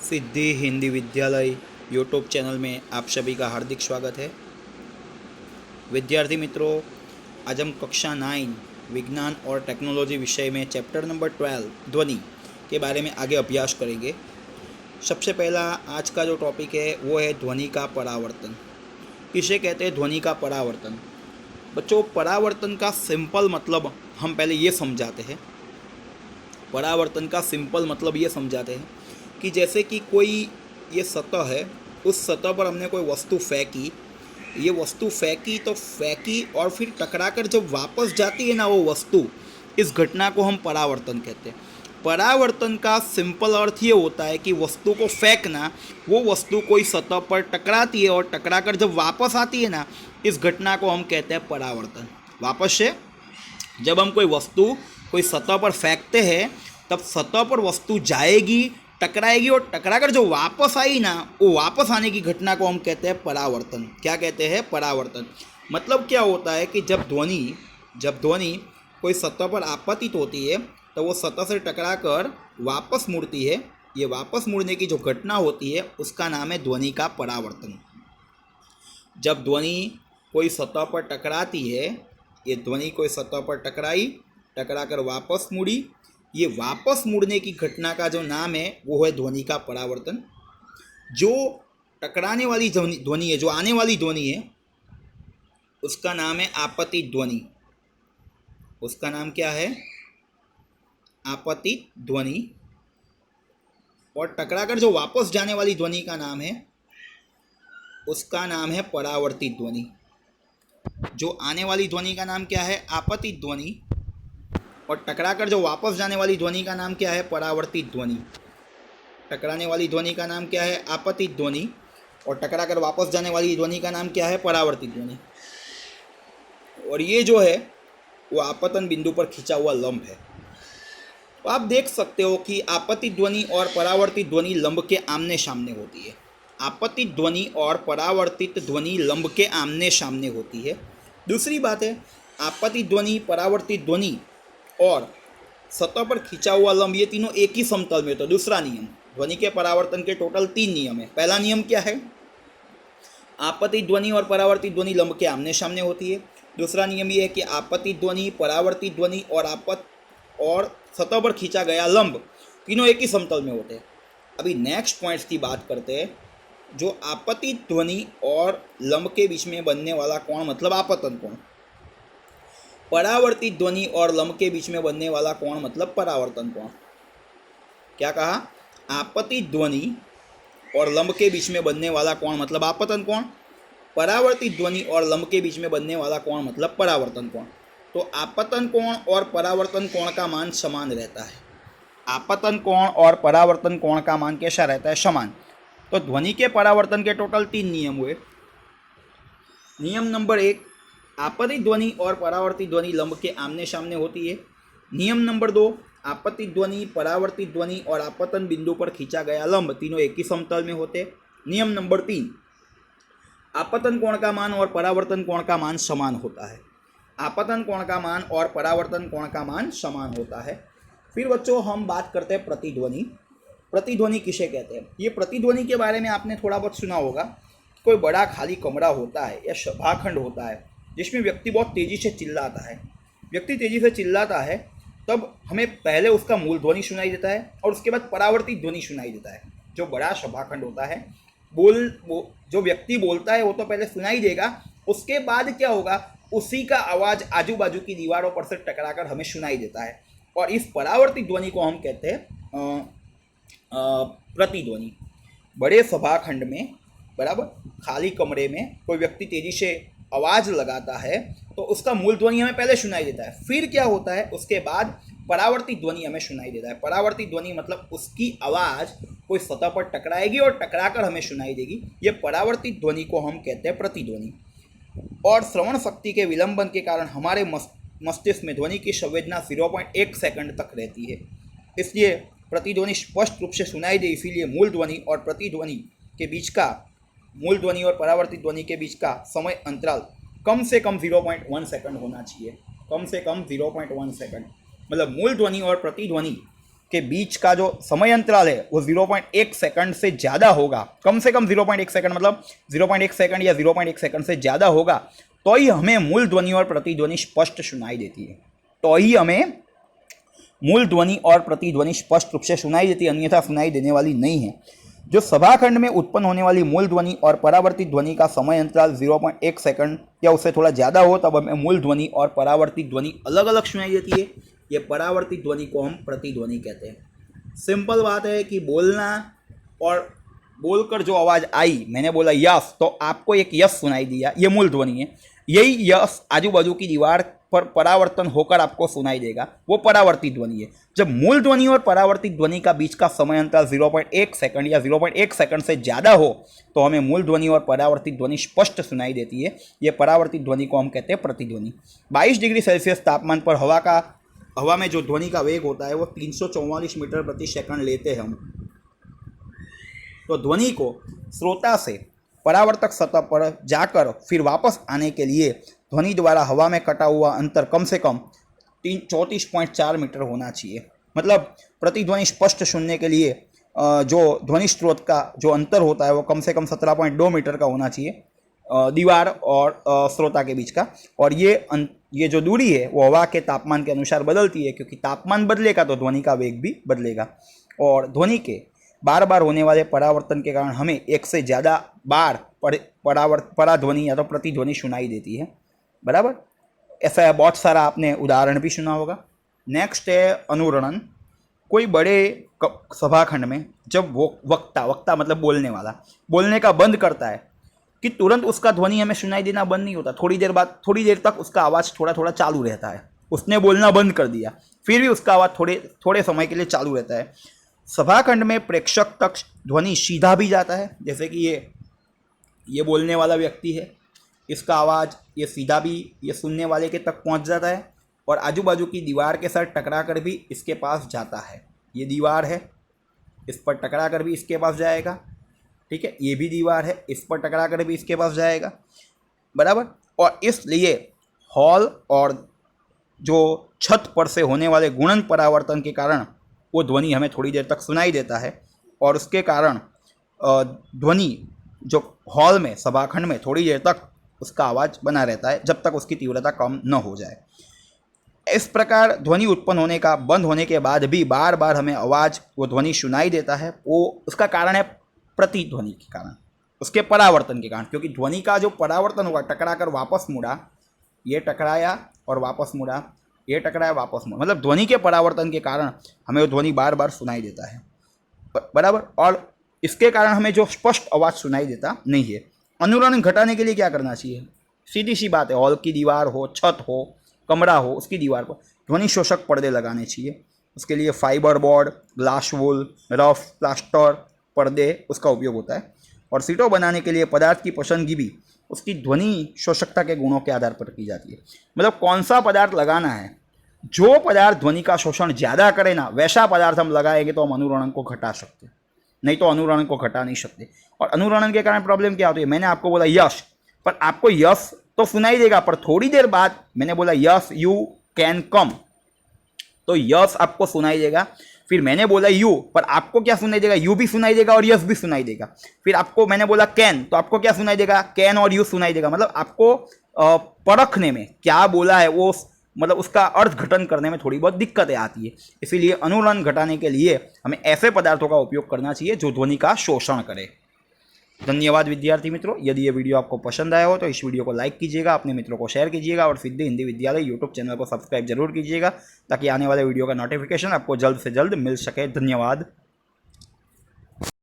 सिद्धि हिंदी विद्यालय YouTube channel में आप सभी का हार्दिक स्वागत है। विद्यार्थी मित्रों, आज हम कक्षा 9 विज्ञान और टेक्नोलॉजी विषय में चैप्टर नंबर 12 ध्वनि के बारे में आगे अभ्यास करेंगे। सबसे पहला आज का जो टॉपिक है वो है ध्वनि का परावर्तन। किसे कहते हैं ध्वनि का परावर्तन? बच्चों, परावर्तन का सिंपल मतलब हम पहले ये समझाते हैं। परावर्तन का सिंपल मतलब ये समझाते हैं कि जैसे कि कोई ये सतह है, उस सतह पर हमने कोई वस्तु फेंकी, ये वस्तु फेंकी तो फेंकी और फिर टकराकर जब वापस जाती है ना वो वस्तु, इस घटना को हम परावर्तन कहते हैं। परावर्तन का सिंपल अर्थ ये होता है कि वस्तु को फेंकना, वो वस्तु कोई सतह पर टकराती है और टकराकर जब वापस आती है ना, इस घटना को हम कहते हैं परावर्तन। वापस से जब हम कोई वस्तु कोई सतह पर फेंकते हैं तब सतह पर वस्तु जाएगी, टकराएगी और टकराकर जो वापस आई ना, वो वापस आने की घटना को हम कहते हैं परावर्तन। क्या कहते हैं? परावर्तन। मतलब क्या होता है कि जब ध्वनि कोई सतह पर आपतित होती है तो वो सतह से टकराकर वापस मुड़ती है। ये वापस मुड़ने की जो घटना होती है उसका नाम है ध्वनि का परावर्तन। जब ध्वनि कोई सतह पर टकराती है, ये ध्वनि कोई सतह पर टकराकर वापस मुड़ी, ये वापस मुड़ने की घटना का जो नाम है वो है ध्वनि का परावर्तन। जो टकराने वाली ध्वनि है, जो आने वाली ध्वनि है, उसका नाम है आपतित ध्वनि। उसका नाम क्या है? आपतित ध्वनि। और टकराकर जो वापस जाने वाली ध्वनि का नाम है, उसका नाम है परावर्तित ध्वनि। जो आने वाली ध्वनि का नाम क्या है? आपतित ध्वनि। और टकराकर जो वापस जाने वाली ध्वनि का नाम क्या है? परावर्तित ध्वनि। टकराने वाली ध्वनि का नाम क्या है? आपतित ध्वनि। और टकराकर वापस जाने वाली ध्वनि का नाम क्या है? परावर्तित ध्वनि। और ये जो है वो आपतन बिंदु पर खिंचा हुआ लंब है। तो आप देख सकते हो कि आपतित ध्वनि और परावर्तित ध्वनि लंब के आमने सामने होती है। आपतित ध्वनि और परावर्तित ध्वनि लंब के आमने सामने होती है। दूसरी बात है, आपतित ध्वनि, परावर्तित ध्वनि और सतह पर खिंचा हुआ लंब, ये तीनों एक ही समतल में। तो दूसरा नियम, ध्वनि के परावर्तन के टोटल 3 नियम है। पहला नियम क्या है? आपतित ध्वनि और परावर्तित ध्वनि लंब के आमने सामने होती है। दूसरा नियम ये है कि आपतित ध्वनि, परावर्तित ध्वनि और सतह पर खींचा गया लंब तीनों एक ही समतल में होते हैं। अभी नेक्स्ट पॉइंट्स की बात करते हैं। जो आपतित ध्वनि और लंब के बीच में बनने वाला कोण मतलब आपतन कोण, परावर्तित ध्वनि और लंब के बीच में बनने वाला कोण मतलब परावर्तन कोण। क्या कहा? आपतित ध्वनि और लंब के बीच में बनने वाला कोण मतलब आपतन कोण, परावर्तित ध्वनि और लंब के बीच में बनने वाला कोण मतलब परावर्तन कोण। तो आपतन कोण और परावर्तन कोण का मान समान रहता है। आपतन कोण और परावर्तन कोण का मान कैसा रहता है? समान। तो ध्वनि के परावर्तन के टोटल 3 नियम हुए। नियम नंबर 1, आपतित ध्वनि और परावर्तित ध्वनि लंब के आमने सामने होती है। नियम नंबर 2, आपतित ध्वनि, परावर्तित ध्वनि और आपतन बिंदु पर खींचा गया लंब तीनों एक ही समतल में होते। नियम नंबर 3, आपतन कोण का मान और परावर्तन कोण का मान समान होता है। आपतन कोण का मान और परावर्तन कोण का मान समान होता है। फिर बच्चों हम बात करते हैं प्रतिध्वनि। प्रतिध्वनि किसे कहते हैं? ये प्रतिध्वनि के बारे में आपने थोड़ा बहुत सुना होगा। कोई बड़ा खाली कमरा होता है या सभाखंड होता है जिसमें व्यक्ति बहुत तेज़ी से चिल्लाता है। व्यक्ति तेज़ी से चिल्लाता है तब हमें पहले उसका मूल ध्वनि सुनाई देता है और उसके बाद परावर्तित ध्वनि सुनाई देता है। जो बड़ा सभाखंड होता है, जो व्यक्ति बोलता है वो तो पहले सुनाई देगा, उसके बाद क्या होगा, उसी का आवाज़ आजू बाजू की दीवारों पर से टकराकर हमें सुनाई देता है। और इस परावर्तित ध्वनि को हम कहते हैं प्रतिध्वनि। बड़े सभाखंड में, बराबर, खाली कमरे में कोई व्यक्ति तेजी से आवाज़ लगाता है तो उसका मूल ध्वनि हमें पहले सुनाई देता है। फिर क्या होता है, उसके बाद परावर्तित ध्वनि हमें सुनाई देता है। परावर्तित ध्वनि मतलब उसकी आवाज़ कोई सतह पर टकराएगी और टकराकर हमें सुनाई देगी। ये परावर्तित ध्वनि को हम कहते हैं प्रतिध्वनि। और श्रवण शक्ति के विलंबन के कारण हमारे मस्तिष्क में ध्वनि की संवेदना 0.1 सेकंड तक रहती है। इसलिए प्रतिध्वनि स्पष्ट रूप से सुनाई दे, इसीलिए मूल ध्वनि और प्रतिध्वनि के बीच का, मूल ध्वनि और परावर्तित ध्वनि के बीच का समय अंतराल कम से कम 0.1 सेकंड होना चाहिए। कम से कम 0.1 सेकंड। मतलब मूल ध्वनि और प्रतिध्वनि के बीच का जो समय अंतराल है वो 0.1 सेकंड से ज़्यादा होगा, कम से कम 0.1 सेकंड, मतलब 0.1 सेकंड या 0.1 सेकंड से ज़्यादा होगा, तो ही हमें मूल ध्वनि और प्रतिध्वनि स्पष्ट सुनाई देती है। तो ही हमें मूल ध्वनि और प्रतिध्वनि स्पष्ट रूप से सुनाई देती है, अन्यथा सुनाई देने वाली नहीं है। जो सभाखंड में उत्पन्न होने वाली मूल ध्वनि और परावर्तित ध्वनि का समय अंतराल 0.1 सेकंड या उससे थोड़ा ज़्यादा हो, तब हमें मूल ध्वनि और परावर्तित ध्वनि अलग अलग सुनाई देती है। ये परावर्तित ध्वनि को हम प्रतिध्वनि कहते हैं। सिंपल बात है कि बोलना और बोलकर जो आवाज़ आई, मैंने बोला यस, तो आपको एक यस सुनाई दिया, ये मूल ध्वनि है। यही यस आजू बाजू की दीवार पर परावर्तन होकर आपको सुनाई देगा, वो परावर्तित ध्वनि है। जब मूल ध्वनि और परावर्तित ध्वनि का बीच का समय अंतर 0.1 सेकंड या 0.1 सेकंड से ज़्यादा हो, तो हमें मूल ध्वनि और परावर्तित ध्वनि स्पष्ट सुनाई देती है। ये परावर्तित ध्वनि को हम कहते हैं प्रतिध्वनि। 22 डिग्री सेल्सियस तापमान पर हवा में जो ध्वनि का वेग होता है वो 344 मीटर प्रति सेकंड लेते हैं हम। तो ध्वनि को श्रोता से परावर्तक सतह पर जाकर फिर वापस आने के लिए ध्वनि द्वारा हवा में कटा हुआ अंतर कम से कम 34.4 मीटर होना चाहिए। मतलब प्रतिध्वनि स्पष्ट सुनने के लिए जो ध्वनि स्रोत का जो अंतर होता है वो कम से कम 17.2 मीटर का होना चाहिए, दीवार और श्रोता के बीच का। और ये जो दूरी है वो हवा के तापमान के अनुसार बदलती है, क्योंकि तापमान बदलेगा तो ध्वनि का वेग भी बदलेगा। और ध्वनि के बार बार होने वाले परावर्तन के कारण हमें एक से ज़्यादा बार पराध्वनि या तो प्रतिध्वनि सुनाई देती है, बराबर। ऐसा बहुत सारा आपने उदाहरण भी सुना होगा। नेक्स्ट है अनुरणन। कोई बड़े सभाखंड में जब वो वक्ता मतलब बोलने वाला बोलने का बंद करता है कि तुरंत उसका ध्वनि हमें सुनाई देना बंद नहीं होता। थोड़ी देर तक उसका आवाज़ थोड़ा थोड़ा चालू रहता है। उसने बोलना बंद कर दिया, फिर भी उसका आवाज़ थोड़े समय के लिए चालू रहता है। सभाखंड में प्रेक्षक तक ध्वनि सीधा भी जाता है, जैसे कि ये बोलने वाला व्यक्ति है, इसका आवाज़ ये सीधा भी ये सुनने वाले के तक पहुंच जाता है, और आजू बाजू की दीवार के साथ टकरा कर भी इसके पास जाता है। ये दीवार है, इस पर टकरा कर भी इसके पास जाएगा, ठीक है। ये भी दीवार है, इस पर टकरा कर भी इसके पास जाएगा, बराबर। और इसलिए हॉल और जो छत पर से होने वाले गुणन परावर्तन के कारण वो ध्वनि हमें थोड़ी देर तक सुनाई देता है, और उसके कारण ध्वनि जो हॉल में सभाखंड में थोड़ी देर तक उसका आवाज़ बना रहता है, जब तक उसकी तीव्रता कम न हो जाए। इस प्रकार ध्वनि उत्पन्न होने का बंद होने के बाद भी बार बार हमें आवाज़ वो ध्वनि सुनाई देता है। वो उसका कारण है प्रतिध्वनि के कारण, उसके परावर्तन के कारण। क्योंकि ध्वनि का जो परावर्तन होगा, टकरा कर वापस मुड़ा, ये टकराया और वापस मुड़ा, ये टकराया वापस मुड़ा, मतलब ध्वनि के परावर्तन के कारण हमें वो ध्वनि बार बार सुनाई देता है, बराबर। और इसके कारण हमें जो स्पष्ट आवाज़ सुनाई देता नहीं है। अनुरणन घटाने के लिए क्या करना चाहिए? सीधी सी बात है, हॉल की दीवार हो, छत हो, कमरा हो, उसकी दीवार पर ध्वनि शोषक पर्दे लगाने चाहिए। उसके लिए fibre board, glass wool, rough plaster पर्दे उसका उपयोग होता है। और सीटों बनाने के लिए पदार्थ की पसंदगी भी उसकी ध्वनि शोषकता के गुणों के आधार पर की जाती है। मतलब कौन सा पदार्थ लगाना है, जो पदार्थ ध्वनि का शोषण ज़्यादा करे ना, वैसा पदार्थ हम लगाएंगे तो हम अनुरणन को घटा सकते हैं, नहीं तो अनुरणन को घटा नहीं सकते। और अनुरणन के कारण प्रॉब्लम क्या होती है? मैंने आपको बोला यस, पर आपको यस तो सुनाई देगा, पर थोड़ी देर बाद मैंने बोला यस यू कैन कम, तो यस आपको सुनाई देगा। फिर मैंने बोला यू, पर आपको क्या सुनाई देगा? यू भी सुनाई देगा और यस भी सुनाई देगा। फिर आपको मैंने बोला कैन, तो आपको क्या सुनाई देगा? कैन और यू सुनाई देगा। मतलब आपको परखने में क्या बोला है वो, मतलब उसका अर्थ घटन करने में थोड़ी बहुत दिक्कतें आती है। इसीलिए अनुरणन घटाने के लिए हमें ऐसे पदार्थों का उपयोग करना चाहिए जो ध्वनि का शोषण करे। धन्यवाद विद्यार्थी मित्रों। यदि ये वीडियो आपको पसंद आया हो तो इस वीडियो को लाइक कीजिएगा, अपने मित्रों को शेयर कीजिएगा, और सिद्धि हिंदी विद्यालय यूट्यूब चैनल को सब्सक्राइब जरूर कीजिएगा, ताकि आने वाले वीडियो का नोटिफिकेशन आपको जल्द से जल्द मिल सके। धन्यवाद।